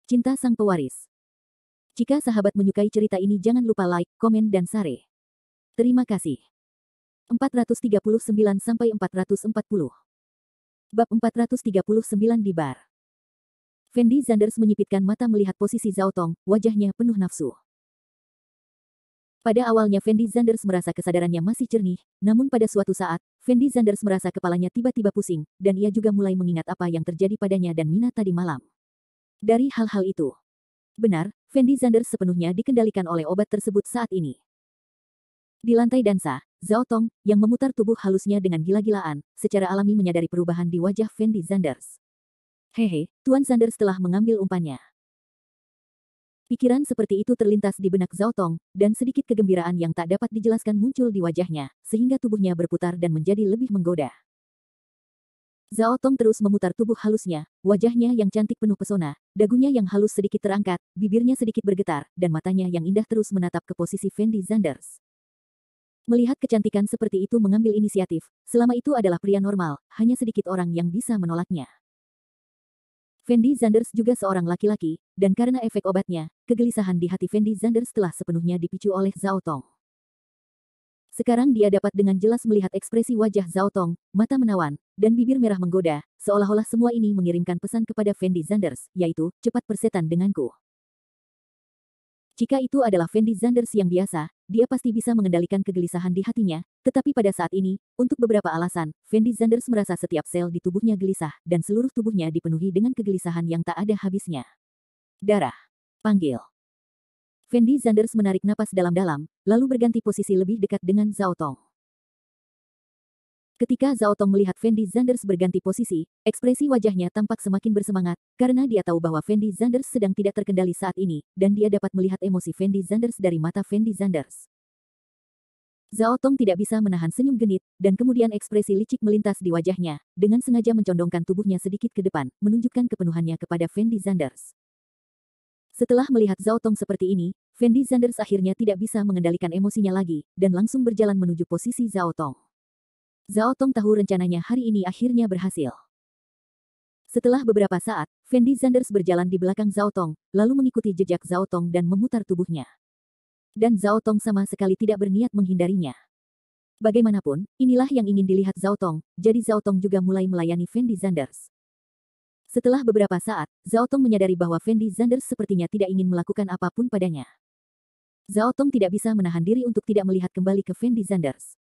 Cinta Sang Pewaris. Jika sahabat menyukai cerita ini jangan lupa like, komen dan share. Terima kasih. 439-440 Bab 439 di bar. Fendi Zanders menyipitkan mata melihat posisi Zhao Tong, wajahnya penuh nafsu. Pada awalnya Fendi Zanders merasa kesadarannya masih jernih, namun pada suatu saat, Fendi Zanders merasa kepalanya tiba-tiba pusing, dan ia juga mulai mengingat apa yang terjadi padanya dan Mina tadi malam. Dari hal-hal itu, benar, Fendi Zanders sepenuhnya dikendalikan oleh obat tersebut saat ini. Di lantai dansa, Zhao Tong, yang memutar tubuh halusnya dengan gila-gilaan, secara alami menyadari perubahan di wajah Fendi Zanders. Hehe, Tuan Zanders telah mengambil umpannya. Pikiran seperti itu terlintas di benak Zhao Tong, dan sedikit kegembiraan yang tak dapat dijelaskan muncul di wajahnya, sehingga tubuhnya berputar dan menjadi lebih menggoda. Zhao Tong terus memutar tubuh halusnya, wajahnya yang cantik penuh pesona, dagunya yang halus sedikit terangkat, bibirnya sedikit bergetar, dan matanya yang indah terus menatap ke posisi Fendi Zanders. Melihat kecantikan seperti itu mengambil inisiatif, selama itu adalah pria normal, hanya sedikit orang yang bisa menolaknya. Fendi Zanders juga seorang laki-laki, dan karena efek obatnya, kegelisahan di hati Fendi Zanders telah sepenuhnya dipicu oleh Zhao Tong. Sekarang dia dapat dengan jelas melihat ekspresi wajah Zhao Tong, mata menawan, dan bibir merah menggoda, seolah-olah semua ini mengirimkan pesan kepada Fendi Zanders, yaitu, cepat bersetan denganku. Jika itu adalah Fendi Zanders yang biasa, dia pasti bisa mengendalikan kegelisahan di hatinya, tetapi pada saat ini, untuk beberapa alasan, Fendi Zanders merasa setiap sel di tubuhnya gelisah, dan seluruh tubuhnya dipenuhi dengan kegelisahan yang tak ada habisnya. Darah. Panggil. Fendi Zanders menarik napas dalam-dalam, lalu berganti posisi lebih dekat dengan Zhao Tong. Ketika Zhao Tong melihat Fendi Zanders berganti posisi, ekspresi wajahnya tampak semakin bersemangat, karena dia tahu bahwa Fendi Zanders sedang tidak terkendali saat ini, dan dia dapat melihat emosi Fendi Zanders dari mata Fendi Zanders. Zhao Tong tidak bisa menahan senyum genit, dan kemudian ekspresi licik melintas di wajahnya, dengan sengaja mencondongkan tubuhnya sedikit ke depan, menunjukkan kepenuhannya kepada Fendi Zanders. Setelah melihat Zhao Tong seperti ini, Fendi Zanders akhirnya tidak bisa mengendalikan emosinya lagi, dan langsung berjalan menuju posisi Zhao Tong. Zhao Tong tahu rencananya hari ini akhirnya berhasil. Setelah beberapa saat, Fendi Zanders berjalan di belakang Zhao Tong, lalu mengikuti jejak Zhao Tong dan memutar tubuhnya. Dan Zhao Tong sama sekali tidak berniat menghindarinya. Bagaimanapun, inilah yang ingin dilihat Zhao Tong, jadi Zhao Tong juga mulai melayani Fendi Zanders. Setelah beberapa saat, Zhao Tong menyadari bahwa Fendi Zanders sepertinya tidak ingin melakukan apapun padanya. Zhao Tong tidak bisa menahan diri untuk tidak melihat kembali ke Fendi Zanders.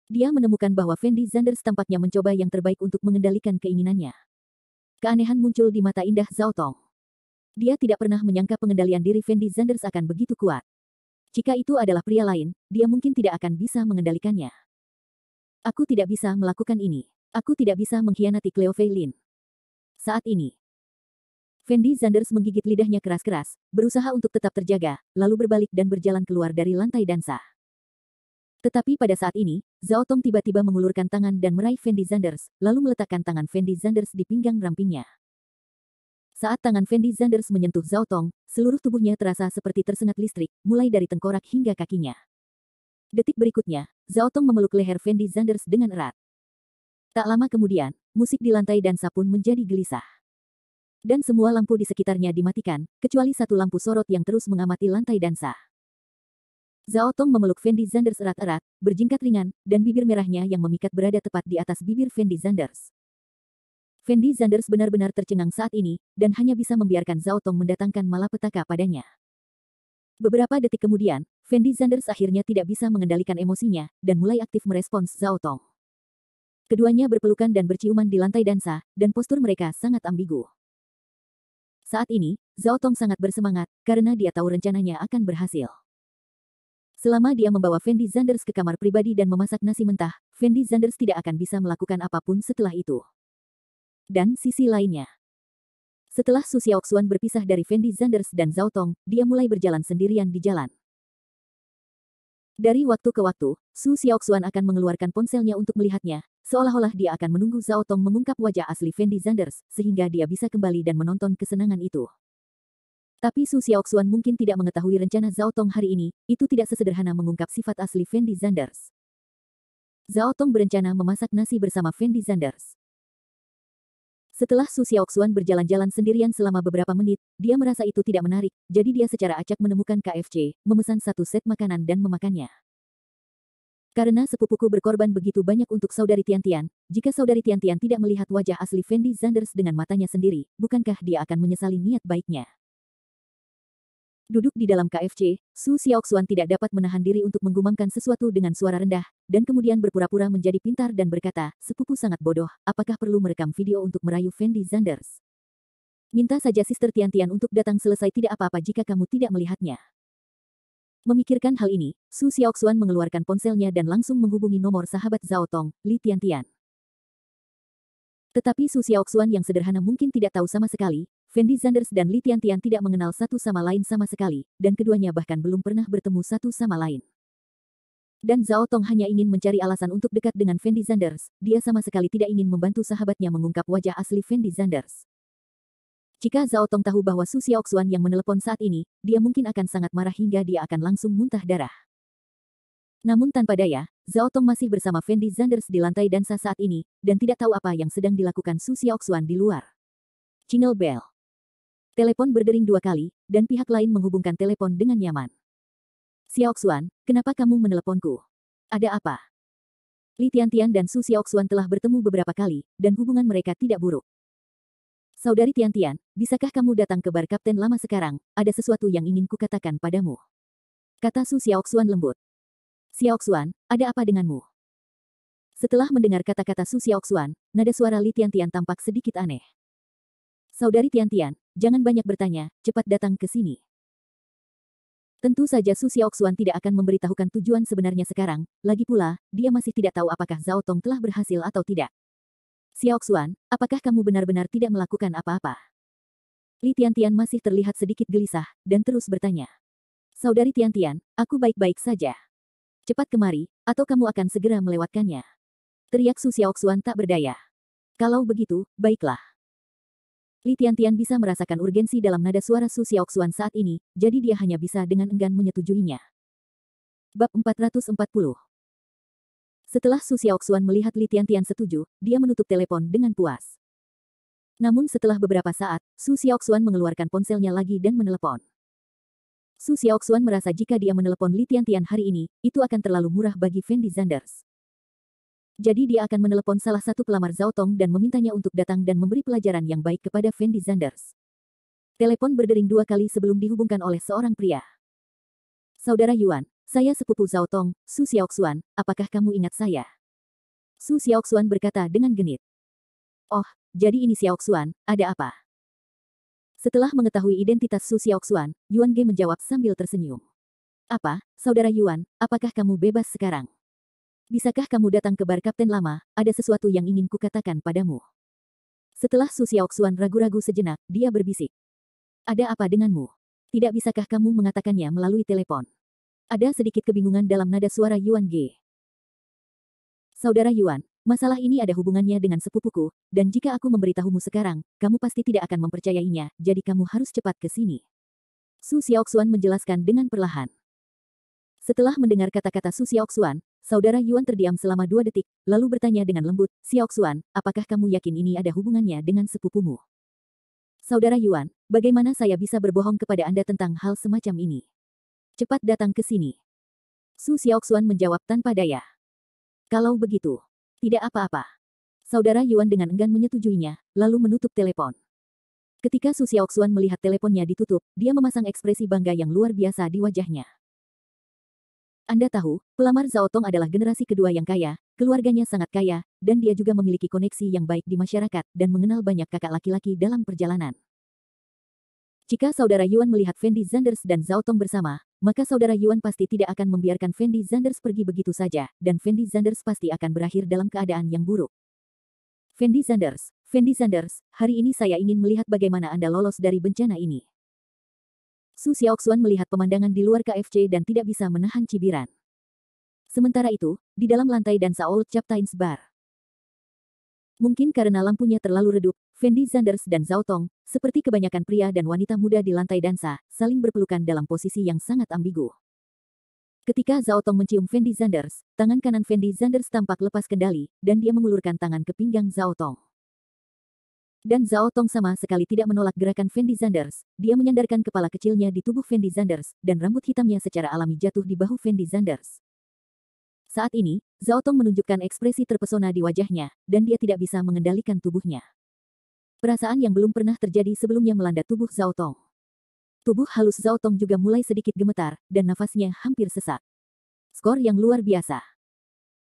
Dia menemukan bahwa Fendi Zanders tampaknya mencoba yang terbaik untuk mengendalikan keinginannya. Keanehan muncul di mata indah Zhao Tong. Dia tidak pernah menyangka pengendalian diri Fendi Zanders akan begitu kuat. Jika itu adalah pria lain, dia mungkin tidak akan bisa mengendalikannya. Aku tidak bisa melakukan ini. Aku tidak bisa mengkhianati Cleo Fei Lin. Saat ini, Fendi Zanders menggigit lidahnya keras-keras, berusaha untuk tetap terjaga, lalu berbalik dan berjalan keluar dari lantai dansa. Tetapi pada saat ini, Zhao Tong tiba-tiba mengulurkan tangan dan meraih Fendi Zanders, lalu meletakkan tangan Fendi Zanders di pinggang rampingnya. Saat tangan Fendi Zanders menyentuh Zhao Tong, seluruh tubuhnya terasa seperti tersengat listrik, mulai dari tengkorak hingga kakinya. Detik berikutnya, Zhao Tong memeluk leher Fendi Zanders dengan erat. Tak lama kemudian, musik di lantai dansa pun menjadi gelisah. Dan semua lampu di sekitarnya dimatikan, kecuali satu lampu sorot yang terus mengamati lantai dansa. Zhao Tong memeluk Fendi Zanders erat-erat, berjingkat ringan, dan bibir merahnya yang memikat berada tepat di atas bibir Fendi Zanders. Fendi Zanders benar-benar tercengang saat ini, dan hanya bisa membiarkan Zhao Tong mendatangkan malapetaka padanya. Beberapa detik kemudian, Fendi Zanders akhirnya tidak bisa mengendalikan emosinya, dan mulai aktif merespons Zhao Tong. Keduanya berpelukan dan berciuman di lantai dansa, dan postur mereka sangat ambigu. Saat ini, Zhao Tong sangat bersemangat, karena dia tahu rencananya akan berhasil. Selama dia membawa Fendi Zanders ke kamar pribadi dan memasak nasi mentah, Fendi Zanders tidak akan bisa melakukan apapun setelah itu. Dan sisi lainnya, setelah Su Xiaoxuan berpisah dari Fendi Zanders dan Zhao Tong, dia mulai berjalan sendirian di jalan. Dari waktu ke waktu, Su Xiaoxuan akan mengeluarkan ponselnya untuk melihatnya, seolah-olah dia akan menunggu Zhao Tong mengungkap wajah asli Fendi Zanders, sehingga dia bisa kembali dan menonton kesenangan itu. Tapi Su Xiaoxuan mungkin tidak mengetahui rencana Zhao Tong hari ini, itu tidak sesederhana mengungkap sifat asli Fendi Zanders. Zhao Tong berencana memasak nasi bersama Fendi Zanders. Setelah Su Xiaoxuan berjalan-jalan sendirian selama beberapa menit, dia merasa itu tidak menarik, jadi dia secara acak menemukan KFC, memesan satu set makanan dan memakannya. Karena sepupuku berkorban begitu banyak untuk saudari Tiantian, jika saudari Tiantian tidak melihat wajah asli Fendi Zanders dengan matanya sendiri, bukankah dia akan menyesali niat baiknya? Duduk di dalam KFC, Su Xiaoxuan tidak dapat menahan diri untuk menggumamkan sesuatu dengan suara rendah, dan kemudian berpura-pura menjadi pintar dan berkata, sepupu sangat bodoh, apakah perlu merekam video untuk merayu Fendi Zanders? Minta saja Sister Tiantian untuk datang selesai tidak apa-apa jika kamu tidak melihatnya. Memikirkan hal ini, Su Xiaoxuan mengeluarkan ponselnya dan langsung menghubungi nomor sahabat Zhao Tong, Li Tiantian. Tetapi Su Xiaoxuan yang sederhana mungkin tidak tahu sama sekali, Fendi Zanders dan Li Tiantian tidak mengenal satu sama lain sama sekali, dan keduanya bahkan belum pernah bertemu satu sama lain. Dan Zhao Tong hanya ingin mencari alasan untuk dekat dengan Fendi Zanders, dia sama sekali tidak ingin membantu sahabatnya mengungkap wajah asli Fendi Zanders. Jika Zhao Tong tahu bahwa Su Xiaoxuan yang menelepon saat ini, dia mungkin akan sangat marah hingga dia akan langsung muntah darah. Namun tanpa daya, Zhao Tong masih bersama Fendi Zanders di lantai dansa saat ini, dan tidak tahu apa yang sedang dilakukan Su Xiaoxuan di luar. Jingle bell. Telepon berdering 2 kali, dan pihak lain menghubungkan telepon dengan nyaman. Xiaoxuan, kenapa kamu meneleponku? Ada apa? Li Tiantian dan Su Xiaoxuan telah bertemu beberapa kali, dan hubungan mereka tidak buruk. Saudari Tiantian, bisakah kamu datang ke bar Kapten Lama sekarang? Ada sesuatu yang ingin kukatakan padamu. Kata Su Xiaoxuan lembut. Xiaoxuan, ada apa denganmu? Setelah mendengar kata-kata Su Xiaoxuan, nada suara Li Tiantian tampak sedikit aneh. Saudari Tiantian, jangan banyak bertanya, cepat datang ke sini. Tentu saja Su Xiaoxuan tidak akan memberitahukan tujuan sebenarnya sekarang, lagi pula, dia masih tidak tahu apakah Zhao Tong telah berhasil atau tidak. Xiaoxuan, apakah kamu benar-benar tidak melakukan apa-apa? Li Tiantian masih terlihat sedikit gelisah, dan terus bertanya. Saudari Tiantian, aku baik-baik saja. Cepat kemari, atau kamu akan segera melewatkannya. Teriak Su Xiaoxuan tak berdaya. Kalau begitu, baiklah. Li Tiantian bisa merasakan urgensi dalam nada suara Su Xiaoxuan saat ini, jadi dia hanya bisa dengan enggan menyetujuinya. Bab 440. Setelah Su Xiaoxuan melihat Li Tiantian setuju, dia menutup telepon dengan puas. Namun setelah beberapa saat, Su Xiaoxuan mengeluarkan ponselnya lagi dan menelepon. Su Xiaoxuan merasa jika dia menelepon Li Tiantian hari ini, itu akan terlalu murah bagi Fendi Zanders. Jadi dia akan menelepon salah satu pelamar Zhao Tong dan memintanya untuk datang dan memberi pelajaran yang baik kepada Fendi Zanders. Telepon berdering 2 kali sebelum dihubungkan oleh seorang pria. Saudara Yuan, saya sepupu Zhao Tong, Su Xiaoxuan, apakah kamu ingat saya? Su Xiaoxuan berkata dengan genit. Oh, jadi ini Xiaoxuan, ada apa? Setelah mengetahui identitas Su Xiaoxuan, Yuan Ge menjawab sambil tersenyum. Apa, saudara Yuan, apakah kamu bebas sekarang? Bisakah kamu datang ke bar Kapten Lama, ada sesuatu yang ingin kukatakan padamu. Setelah Su Xiaoxuan ragu-ragu sejenak, dia berbisik. Ada apa denganmu? Tidak bisakah kamu mengatakannya melalui telepon? Ada sedikit kebingungan dalam nada suara Yuan Ge. Saudara Yuan, masalah ini ada hubungannya dengan sepupuku, dan jika aku memberitahumu sekarang, kamu pasti tidak akan mempercayainya, jadi kamu harus cepat ke sini. Su Xiaoxuan menjelaskan dengan perlahan. Setelah mendengar kata-kata Su Xiaoxuan, saudara Yuan terdiam selama 2 detik, lalu bertanya dengan lembut, Xiaoxuan, apakah kamu yakin ini ada hubungannya dengan sepupumu? Saudara Yuan, bagaimana saya bisa berbohong kepada Anda tentang hal semacam ini? Cepat datang ke sini. Su Xiaoxuan menjawab tanpa daya. Kalau begitu, tidak apa-apa. Saudara Yuan dengan enggan menyetujuinya, lalu menutup telepon. Ketika Su Xiaoxuan melihat teleponnya ditutup, dia memasang ekspresi bangga yang luar biasa di wajahnya. Anda tahu, pelamar Zhao Tong adalah generasi kedua yang kaya, keluarganya sangat kaya, dan dia juga memiliki koneksi yang baik di masyarakat, dan mengenal banyak kakak laki-laki dalam perjalanan. Jika saudara Yuan melihat Fendi Zanders dan Zhao Tong bersama, maka saudara Yuan pasti tidak akan membiarkan Fendi Zanders pergi begitu saja, dan Fendi Zanders pasti akan berakhir dalam keadaan yang buruk. Fendi Zanders, hari ini saya ingin melihat bagaimana Anda lolos dari bencana ini. Su Xiaoxuan melihat pemandangan di luar KFC dan tidak bisa menahan cibiran. Sementara itu, di dalam lantai dansa Old Captain's Bar. Mungkin karena lampunya terlalu redup, Fendi Zanders dan Zhao Tong, seperti kebanyakan pria dan wanita muda di lantai dansa, saling berpelukan dalam posisi yang sangat ambigu. Ketika Zhao Tong mencium Fendi Zanders, tangan kanan Fendi Zanders tampak lepas kendali, dan dia mengulurkan tangan ke pinggang Zhao Tong. Dan Zhao Tong sama sekali tidak menolak gerakan Fendi Zanders. Dia menyandarkan kepala kecilnya di tubuh Fendi Zanders, dan rambut hitamnya secara alami jatuh di bahu Fendi Zanders. Saat ini, Zhao Tong menunjukkan ekspresi terpesona di wajahnya, dan dia tidak bisa mengendalikan tubuhnya. Perasaan yang belum pernah terjadi sebelumnya melanda tubuh Zhao Tong. Tubuh halus Zhao Tong juga mulai sedikit gemetar, dan nafasnya hampir sesak. Skor yang luar biasa.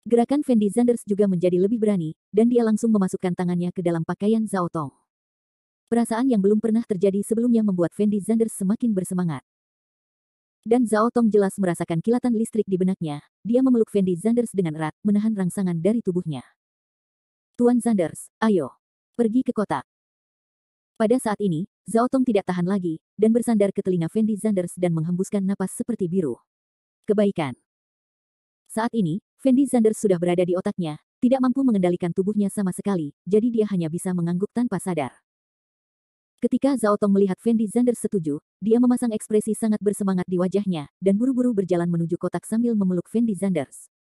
Gerakan Fendi Zanders juga menjadi lebih berani, dan dia langsung memasukkan tangannya ke dalam pakaian Zhao Tong. Perasaan yang belum pernah terjadi sebelumnya membuat Fendi Zanders semakin bersemangat. Dan Zhao Tong jelas merasakan kilatan listrik di benaknya. Dia memeluk Fendi Zanders dengan erat, menahan rangsangan dari tubuhnya. Tuan Zanders, ayo. Pergi ke kotak. Pada saat ini, Zhao Tong tidak tahan lagi, dan bersandar ke telinga Fendi Zanders dan menghembuskan napas seperti biru. Kebaikan. Saat ini, Fendi Zanders sudah berada di otaknya, tidak mampu mengendalikan tubuhnya sama sekali, jadi dia hanya bisa mengangguk tanpa sadar. Ketika Zhao Tong melihat Fendi Zanders setuju, dia memasang ekspresi sangat bersemangat di wajahnya, dan buru-buru berjalan menuju kotak sambil memeluk Fendi Zanders.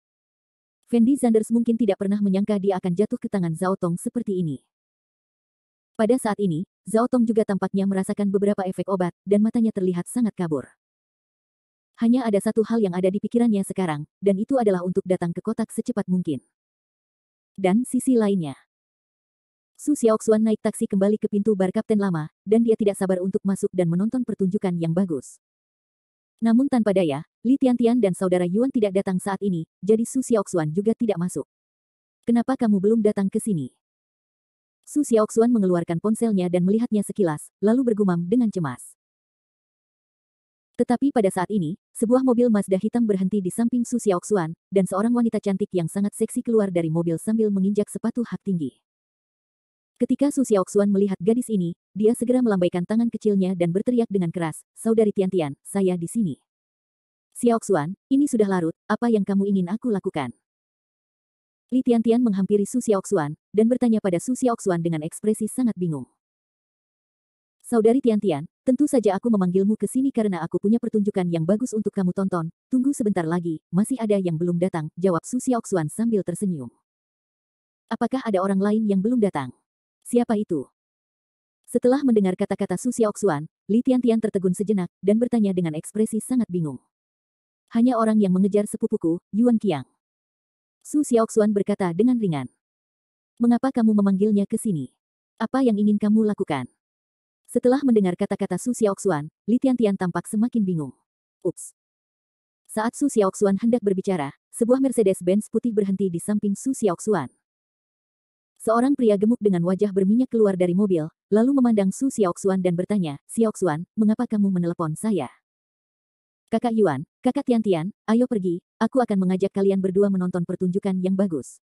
Fendi Zanders mungkin tidak pernah menyangka dia akan jatuh ke tangan Zhao Tong seperti ini. Pada saat ini, Zhao Tong juga tampaknya merasakan beberapa efek obat, dan matanya terlihat sangat kabur. Hanya ada satu hal yang ada di pikirannya sekarang, dan itu adalah untuk datang ke kotak secepat mungkin. Dan sisi lainnya. Su Xiaoxuan naik taksi kembali ke pintu bar Kapten Lama, dan dia tidak sabar untuk masuk dan menonton pertunjukan yang bagus. Namun tanpa daya, Li Tiantian dan saudara Yuan tidak datang saat ini, jadi Su Xiaoxuan juga tidak masuk. Kenapa kamu belum datang ke sini? Su Xiaoxuan mengeluarkan ponselnya dan melihatnya sekilas, lalu bergumam dengan cemas. Tetapi pada saat ini, sebuah mobil Mazda hitam berhenti di samping Su Xiaoxuan, dan seorang wanita cantik yang sangat seksi keluar dari mobil sambil menginjak sepatu hak tinggi. Ketika Su Xiaoxuan melihat gadis ini, dia segera melambaikan tangan kecilnya dan berteriak dengan keras, "Saudari Tiantian, saya di sini." "Xiaoxuan, ini sudah larut, apa yang kamu ingin aku lakukan?" Li Tiantian menghampiri Su Xiaoxuan, dan bertanya pada Su Xiaoxuan dengan ekspresi sangat bingung. "Saudari Tiantian, tentu saja aku memanggilmu ke sini karena aku punya pertunjukan yang bagus untuk kamu tonton. Tunggu sebentar lagi, masih ada yang belum datang," jawab Su Xiaoxuan sambil tersenyum. "Apakah ada orang lain yang belum datang? Siapa itu?" Setelah mendengar kata-kata Su Xiaoxuan, Li Tiantian tertegun sejenak, dan bertanya dengan ekspresi sangat bingung. "Hanya orang yang mengejar sepupuku, Yuan Qiang." Su Xiaoxuan berkata dengan ringan. "Mengapa kamu memanggilnya ke sini? Apa yang ingin kamu lakukan?" Setelah mendengar kata-kata Su Xiaoxuan, Li Tiantian tampak semakin bingung. Ups. Saat Su Xiaoxuan hendak berbicara, sebuah Mercedes-Benz putih berhenti di samping Su Xiaoxuan. Seorang pria gemuk dengan wajah berminyak keluar dari mobil, lalu memandang Su Xiaoxuan dan bertanya, "Xiaoxuan, mengapa kamu menelepon saya?" "Kakak Yuan, Kakak Tiantian, ayo pergi, aku akan mengajak kalian berdua menonton pertunjukan yang bagus."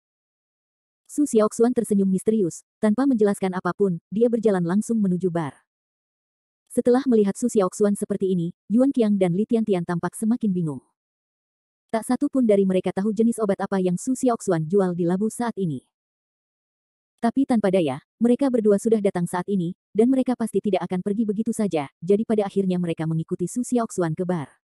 Su Xiaoxuan tersenyum misterius, tanpa menjelaskan apapun, dia berjalan langsung menuju bar. Setelah melihat Su Xiaoxuan seperti ini, Yuan Qiang dan Li Tiantian tampak semakin bingung. Tak satu pun dari mereka tahu jenis obat apa yang Su Xiaoxuan jual di labu saat ini. Tapi tanpa daya, mereka berdua sudah datang saat ini, dan mereka pasti tidak akan pergi begitu saja, jadi pada akhirnya mereka mengikuti Su Xiaoxuan ke bar.